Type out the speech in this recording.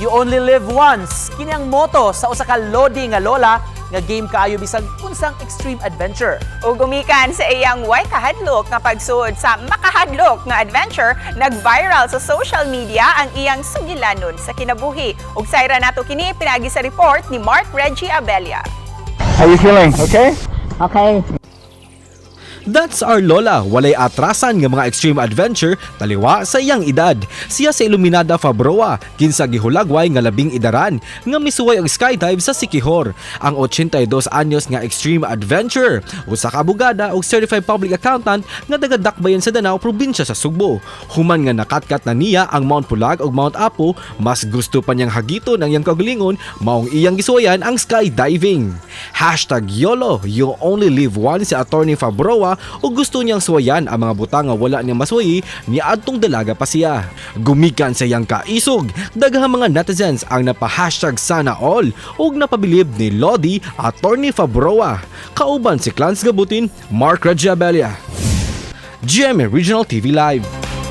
You only live once. Kini ang moto sa usa ka lodi nga lola nga game kaayo bisag unsang extreme adventure. O gumikan sa iyang way kahadlok nga pagsuod sa makahadlok nga adventure, nag-viral sa social media ang iyang sugilanon sa kinabuhi. Ug sayra nato kini pinagi sa report ni Mark Reggie Abella. How you feeling? Okay? Okay. That's our lola, walay atrasan nga mga extreme adventure, taliwa sa iyang edad. Siya sa Iluminada Fabroa, kinsa gihulagway nga labing edaran, nga misuway og skydive sa Siquijor. Ang 82 anyos nga extreme adventure, usa ka abogada og certified public accountant nga taga dakbayan sa Danao, probinsya sa Sugbo. Human nga nakatkat na niya ang Mount Pulag ug Mount Apo, mas gusto pa niyang hagiton ang iyang kaugalingon, maong iyang gisuwayan ang skydiving. #YOLO, you only live once si Attorney Fabroa o gusto niyang suwayan ang mga butang nga wala niyang masuwayi niya adtong dalaga pa siya. Gumikan sa iyang kaisog, daghang mga netizens ang napa-hashtag sana all ug napabilib ni Lodi Attorney Fabroa. Kauban si Clans Gabutin, Mark Reggie Abella, GMA Regional TV Live.